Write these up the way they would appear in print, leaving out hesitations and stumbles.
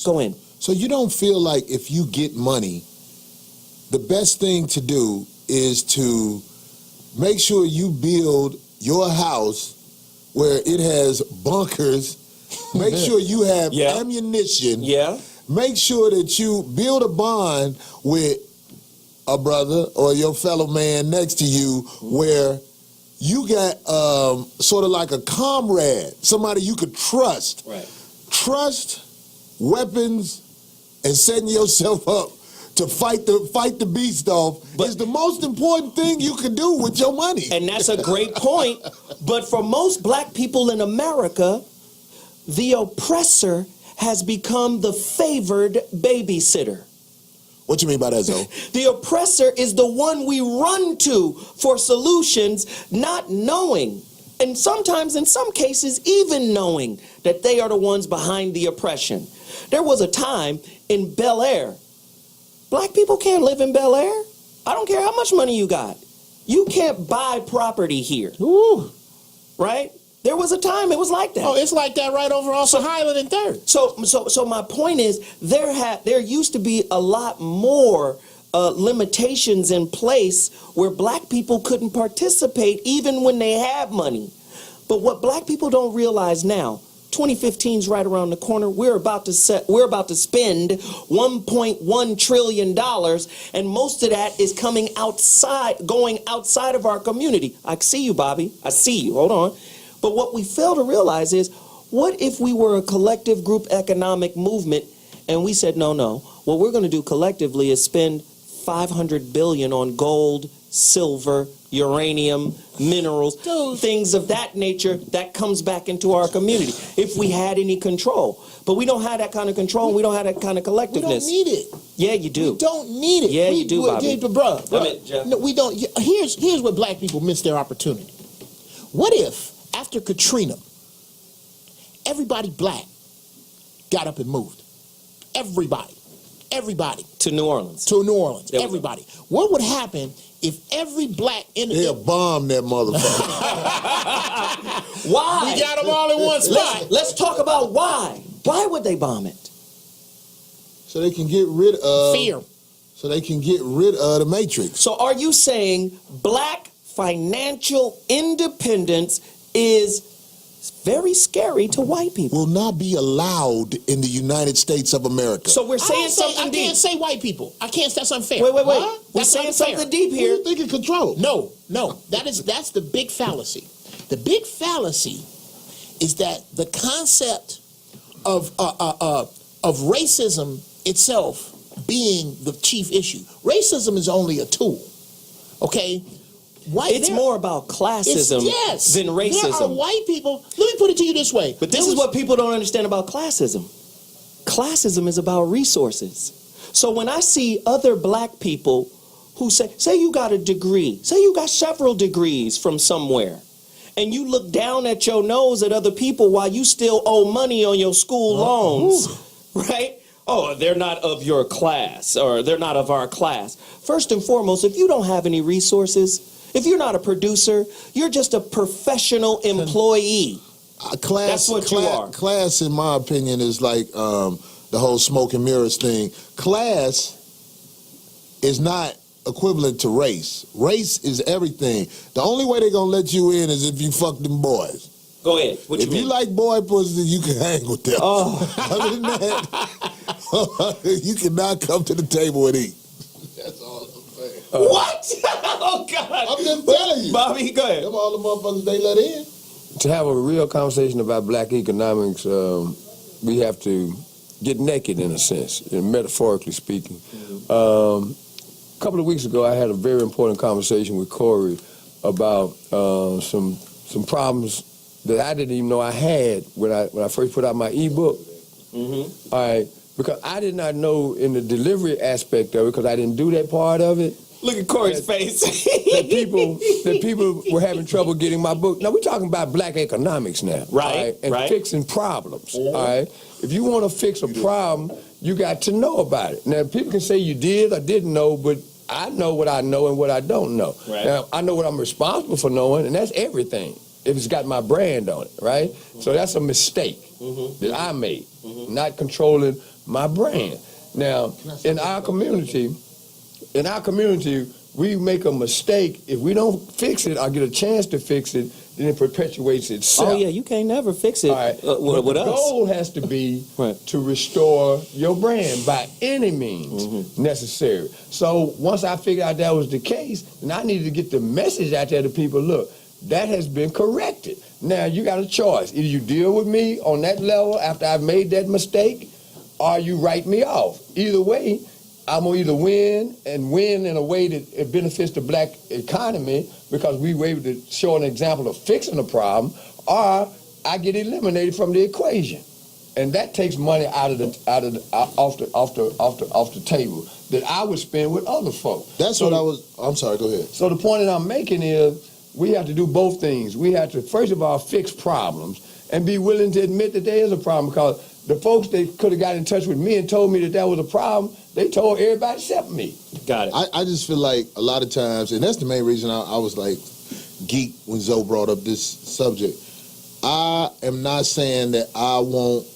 Go in. So you don't feel like if you get money, the best thing to do is to make sure you build your house where it has bunkers, make sure you have ammunition, make sure that you build a bond with a brother or your fellow man next to you where you got sort of like a comrade, somebody you could trust. Right. Trust, weapons, and setting yourself up to fight the beast off is the most important thing you can do with your money. And that's a great point. But for most black people in America, the oppressor has become the favored babysitter. What you mean by that, Zoe? The oppressor is the one we run to for solutions, not knowing, and sometimes in some cases even knowing that they are the ones behind the oppression. There was a time in Bel Air. Black people can't live in Bel Air. I don't care how much money you got. You can't buy property here. Ooh. Right? There was a time it was like that. Oh, it's like that right over off Highland and 3rd. So my point is there used to be a lot more limitations in place where black people couldn't participate even when they had money. But what black people don't realize now, 2015 is right around the corner. We're about to spend $1.1 trillion, and most of that is going outside of our community. I see you, Bobby. I see you. Hold on. But what we fail to realize is, what if we were a collective group economic movement and we said, no, what we're going to do collectively is spend $500 billion on gold, silver, uranium, minerals, things of that nature that comes back into our community if we had any control. But we don't have that kind of control, and we don't have that kind of collectiveness. We don't need it. Yeah, you do. We don't need it. Yeah, you do, Bobby. No, we don't. Here's where black people miss their opportunity. What if, after Katrina, everybody black got up and moved? Everybody. To New Orleans. Everybody. What would happen if every black they'll bomb that motherfucker? Why? We got them all in one spot. Let's talk about why. Why would they bomb it? So they can get rid of fear. So they can get rid of the matrix. So are you saying black financial independence is very scary to white people? Will not be allowed in the United States of America. So we're saying something deep. I can't say white people. That's unfair. Wait. Huh? We're saying something deep here. Who do you think in control? No. That's the big fallacy. The big fallacy is that the concept of racism itself being the chief issue. Racism is only a tool. Okay? It's more about classism than racism. There are white people. Let me put it to you this way. But this is what people don't understand about classism. Classism is about resources. So when I see other black people who say you got a degree, say you got several degrees from somewhere, and you look down at your nose at other people while you still owe money on your school loans, right? Oh, they're not of your class, or they're not of our class. First and foremost, if you don't have any resources, if you're not a producer, you're just a professional employee. That's what you are. Class, in my opinion, is like the whole smoke and mirrors thing. Class is not equivalent to race. Race is everything. The only way they're going to let you in is if you fuck them boys. Go ahead. If you like boy pussy, you can hang with them. Oh. Other than that, you cannot come to the table and eat. That's all I'm saying. What? Oh, God. I'm just telling you. Bobby, go ahead. Them all the motherfuckers they let in. To have a real conversation about black economics, we have to get naked in a sense, metaphorically speaking. A couple of weeks ago, I had a very important conversation with Corey about some problems that I didn't even know I had when I first put out my ebook. All right, because I did not know in the delivery aspect of it, because I didn't do that part of it. Look at Corey's face. that people were having trouble getting my book. Now we're talking about black economics now, right? And fixing problems. All right. If you want to fix a problem, you got to know about it. Now people can say you did or didn't know, but I know what I know and what I don't know. Right. Now I know what I'm responsible for knowing, and that's everything. If it's got my brand on it, right? So that's a mistake that I made, not controlling my brand. Now, in our community, we make a mistake. If we don't fix it or get a chance to fix it, then it perpetuates itself. Oh yeah, you can't never fix it. All right. With the us. goal has to be Right. to restore your brand by any means necessary. So once I figured out that was the case, then I needed to get the message out there to people, look, that has been corrected. Now you got a choice. Either you deal with me on that level after I've made that mistake, or you write me off. Either way, I'm going to either win in a way that it benefits the black economy because we were able to show an example of fixing the problem, or I get eliminated from the equation. And that takes money off the table that I would spend with other folks. That's what I was. I'm sorry. Go ahead. So the point that I'm making is we have to do both things. We have to, first of all, fix problems and be willing to admit that there is a problem, because the folks that could have got in touch with me and told me that was a problem, they told everybody except me. Got it. I just feel like a lot of times, and that's the main reason I was like geek when Zoe brought up this subject. I am not saying that I won't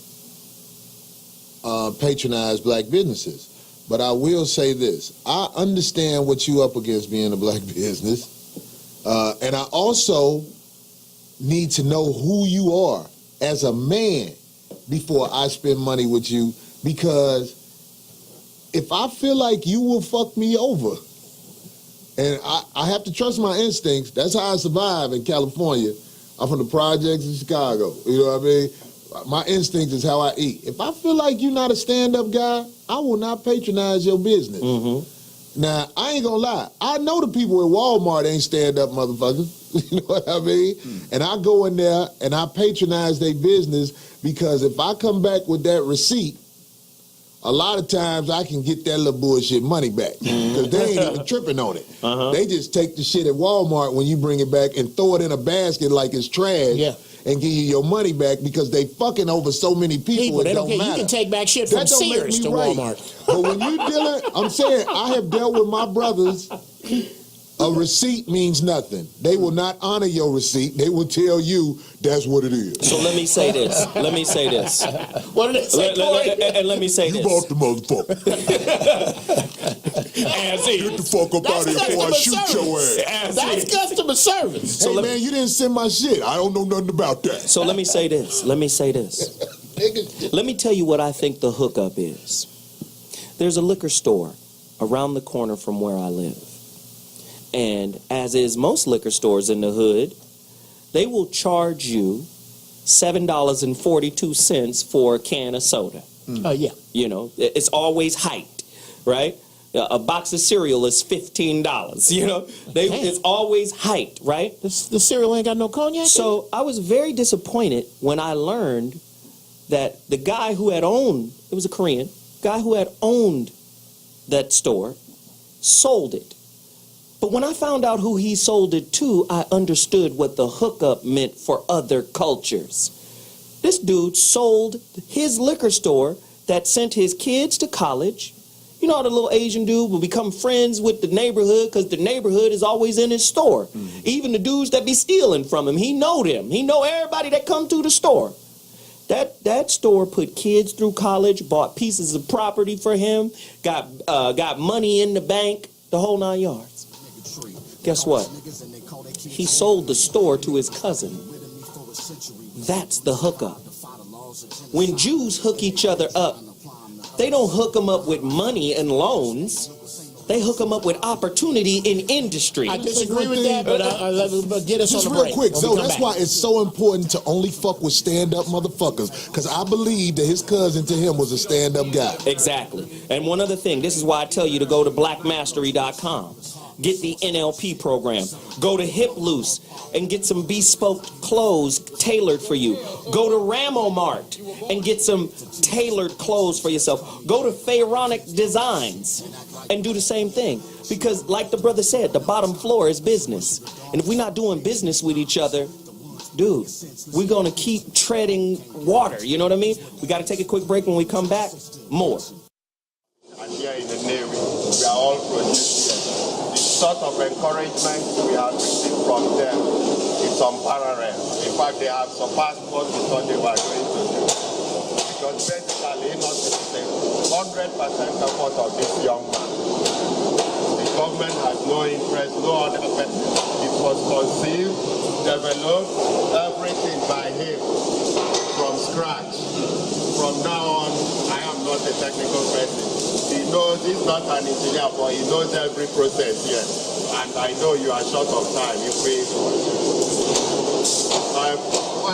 patronize black businesses, but I will say this. I understand what you up against being a black business, and I also need to know who you are as a man before I spend money with you, because if I feel like you will fuck me over, and I have to trust my instincts. That's how I survive in California. I'm from the projects in Chicago. You know what I mean? My instinct is how I eat. If I feel like you're not a stand-up guy, I will not patronize your business. Now, I ain't gonna lie. I know the people at Walmart ain't stand-up motherfuckers. You know what I mean? And I go in there and I patronize their business, because if I come back with that receipt, a lot of times I can get that little bullshit money back, because they ain't even tripping on it. They just take the shit at Walmart when you bring it back and throw it in a basket like it's trash and give you your money back, because they fucking over so many people. They It don't don't care. matter. You can take back shit from That don't make Sears me to right. Walmart. But when you dealing, I'm saying I have dealt with my brothers. A receipt means nothing. They will not honor your receipt. They will tell you that's what it is. So let me say this. Let me say this. What did it say, Corey? And let me say You this. bought the motherfucker. Get the fuck up out of here before I shoot your ass. That's customer service. Hey, man, you didn't send my shit. I don't know nothing about that. So let me say this. Let me say this. Let me tell you what I think the hookup is. There's a liquor store around the corner from where I live. And as is most liquor stores in the hood, they will charge you $7.42 for a can of soda. Oh, yeah. You know, it's always hyped, right? A box of cereal is $15. You know, it's always hyped, right? The cereal ain't got no cognac? So I was very disappointed when I learned that the guy who had owned, it was a Korean, guy who had owned that store, sold it. But when I found out who he sold it to, I understood what the hookup meant for other cultures. This dude sold his liquor store that sent his kids to college. You know how the little Asian dude will become friends with the neighborhood because the neighborhood is always in his store. Even the dudes that be stealing from him, he know them. He know everybody that come through the store. That store put kids through college, bought pieces of property for him, got money in the bank, the whole 9 yards. Guess what? He sold the store to his cousin. That's the hookup. When Jews hook each other up, they don't hook them up with money and loans. They hook them up with opportunity in industry. I disagree with that, but get us Just on the real break. quick, when so we come that's back. why it's so important to only fuck with stand-up motherfuckers, because I believe that his cousin to him was a stand-up guy. Exactly. And one other thing, this is why I tell you to go to blackmastery.com. Get the NLP program. Go to Hip Loose and get some bespoke clothes tailored for you. Go to Ramo Mart and get some tailored clothes for yourself. Go to Pharaonic Designs and do the same thing. Because like the brother said, the bottom floor is business. And if we're not doing business with each other, dude, we're going to keep treading water. You know what I mean? We got to take a quick break. When we come back, more. And here in the Navy, we are all produced here. The sort of encouragement we have received from them is unparalleled. In fact, they have surpassed what we thought they were going to do. Because basically, not the same. effort of this young man. The government has no interest, no other effort. It was conceived, developed, everything by him from scratch. From now on, I am not a technical person. He knows he's not an engineer, but he knows every process here. And I know you are short of time. If we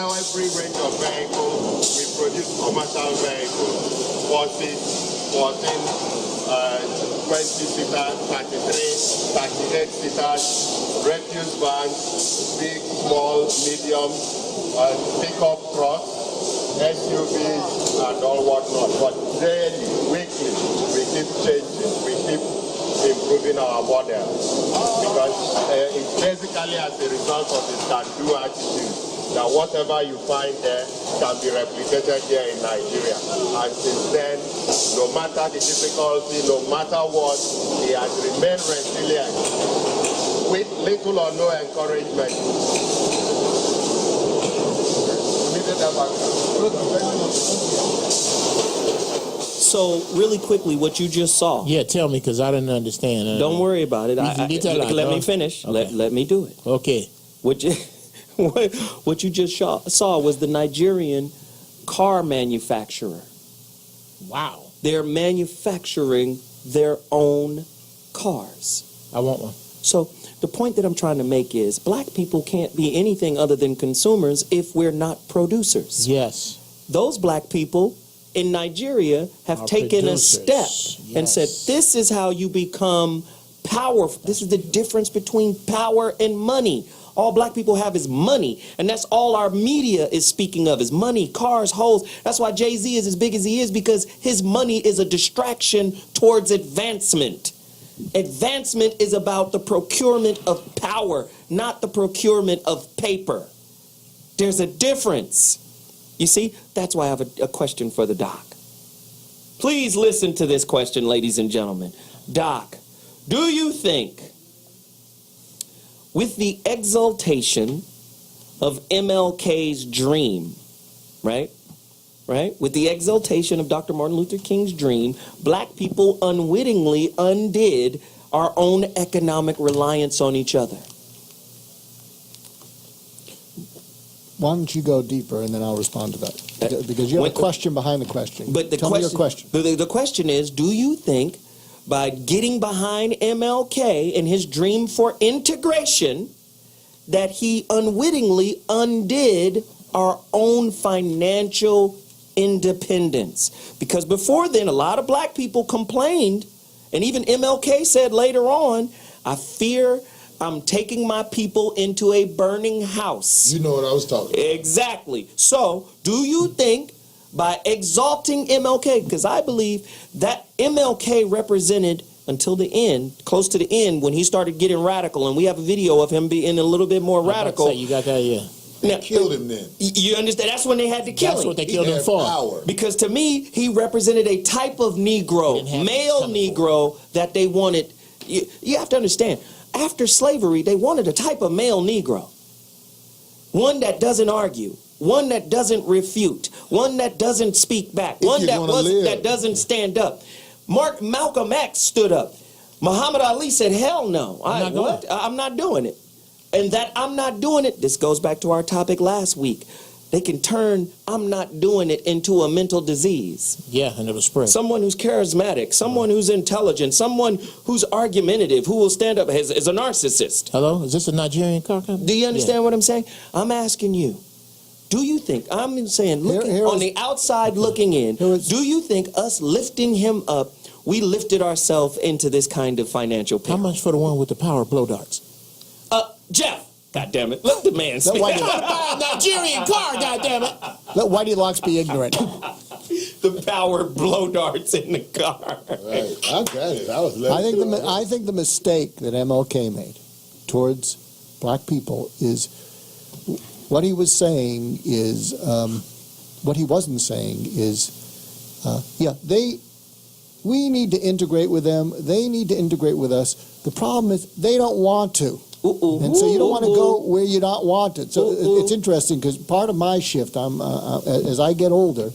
every range of vehicles, we produce commercial vehicles, buses, 14, 20-seaters, 33, 38-seaters, refuse vans, big, small, medium, pickup trucks, SUVs, and all whatnot. But daily, weekly, we keep changing, we keep improving our model. Because it's basically as a result of this can-do attitude that whatever you find there can be replicated here in Nigeria. And since then, no matter the difficulty, no matter what, he has remained resilient with little or no encouragement. So, really quickly, what you just saw. Yeah, tell me, because I didn't understand. Don't worry about it. Let me finish. Okay. Let me do it. Okay. What you just saw was the Nigerian car manufacturer. Wow. They're manufacturing their own cars. I want one. So the point that I'm trying to make is black people can't be anything other than consumers if we're not producers. Yes. Those black people in Nigeria have Are taken producers. a step and said, this is how you become powerful. This is the difference between power and money. All black people have is money, and that's all our media is speaking of is money, cars, hoes. That's why Jay-Z is as big as he is, because his money is a distraction towards advancement. Advancement is about the procurement of power, not the procurement of paper. There's a difference. You see, that's why I have a question for the doc. Please listen to this question, ladies and gentlemen. Doc, do you think, with the exaltation of MLK's dream, right? With the exaltation of Dr. Martin Luther King's dream, black people unwittingly undid our own economic reliance on each other? Why don't you go deeper, and then I'll respond to that. Because you have a question behind the question. But Tell me your question. The question is, do you think by getting behind MLK and his dream for integration that he unwittingly undid our own financial independence? Because before then, a lot of black people complained, and even MLK said later on, I fear I'm taking my people into a burning house. You know what I was talking about. Exactly. So, do you think by exalting MLK, because I believe that MLK represented until the end, close to the end, when he started getting radical, and we have a video of him being a little bit more radical. You got that, yeah. Now, Killed him then. You understand? That's when they had to kill him. That's what they killed him had for. power. Because to me, he represented a type of Negro, Didn't have male to Negro, that they wanted. You have to understand, after slavery, they wanted a type of male Negro. One that doesn't argue. One that doesn't refute. One that doesn't speak back. One that doesn't stand up. Malcolm X stood up. Muhammad Ali said, hell no. I'm not doing it. And that I'm not doing it, this goes back to our topic last week. They can turn I'm not doing it into a mental disease. Yeah, and it'll spread. Someone who's charismatic, someone who's intelligent, someone who's argumentative, who will stand up is a narcissist. Hello? Is this a Nigerian car company? Do you understand what I'm saying? I'm asking you, do you think, I'm saying, on the outside looking in, do you think us lifting him up, we lifted ourselves into this kind of financial How peril? much for the one with the power blow darts? Jeff, goddammit, let the man speak. Buy a Nigerian car, goddammit. Let Whitey Locks be ignorant. The power blow darts in the car. Right. I got it. I think the mistake that MLK made towards black people is what he was saying is what he wasn't saying is we need to integrate with them. They need to integrate with us. The problem is they don't want to. And so you don't want to go where you don't want it. So it's interesting because part of my shift, as I get older,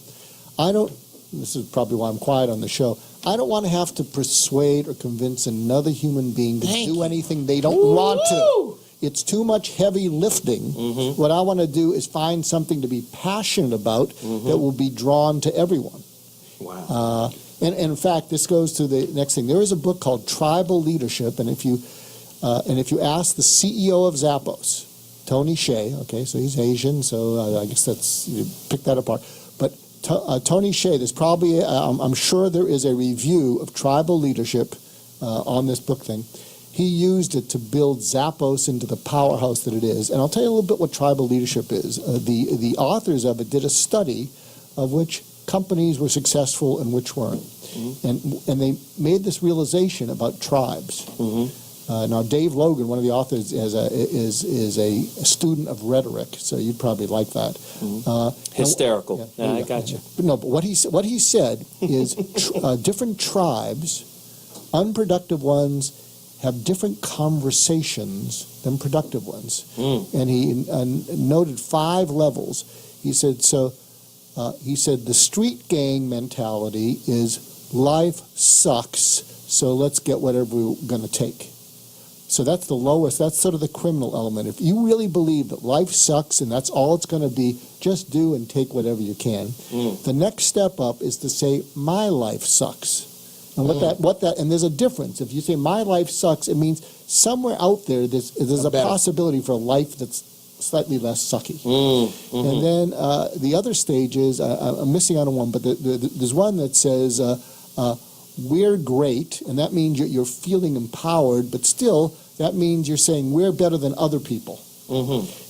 this is probably why I'm quiet on the show, I don't want to have to persuade or convince another human being to Thank do you. anything they don't want to. It's too much heavy lifting. What I want to do is find something to be passionate about that will be drawn to everyone. Wow. And in fact, this goes to the next thing. There is a book called Tribal Leadership, and if you ask the CEO of Zappos, Tony Hsieh, okay, so he's Asian, so I guess that's, you pick that apart. But Tony Hsieh, there's probably, I'm sure there is a review of tribal leadership on this book thing. He used it to build Zappos into the powerhouse that it is. And I'll tell you a little bit what tribal leadership is. The authors of it did a study of which companies were successful and which weren't. And they made this realization about tribes. Now, Dave Logan, one of the authors, is a student of rhetoric, so you'd probably like that. Hysterical. Yeah, I got you. But no, but what he said is different tribes, unproductive ones, have different conversations than productive ones. And he noted 5 levels. He said, the street gang mentality is life sucks, so let's get whatever we're going to take. So that's the lowest, that's sort of the criminal element. If you really believe that life sucks and that's all it's going to be, just do and take whatever you can. The next step up is to say, my life sucks. And and there's a difference. If you say my life sucks, it means somewhere out there there's a possibility for a life that's slightly less sucky. And then the other stage is, I'm missing out on one, but there's one that says, we're great, and that means you're feeling empowered, but still, that means you're saying we're better than other people.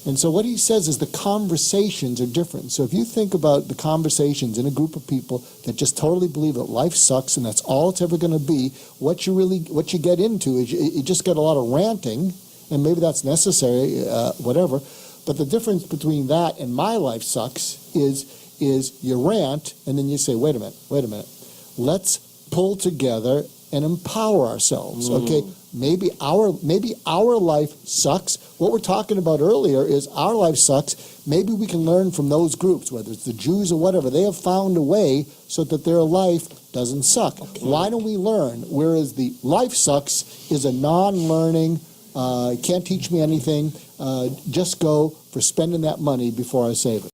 And so what he says is the conversations are different. So if you think about the conversations in a group of people that just totally believe that life sucks and that's all it's ever going to be, what you get into is you just get a lot of ranting, and maybe that's necessary, whatever. But the difference between that and my life sucks is you rant, and then you say, wait a minute, let's pull together and empower ourselves. Okay, maybe our life sucks. What we're talking about earlier is our life sucks. Maybe we can learn from those groups, whether it's the Jews or whatever. They have found a way so that their life doesn't suck. Why don't we learn? Whereas the life sucks is a non-learning, can't teach me anything, just go for spending that money before I save it.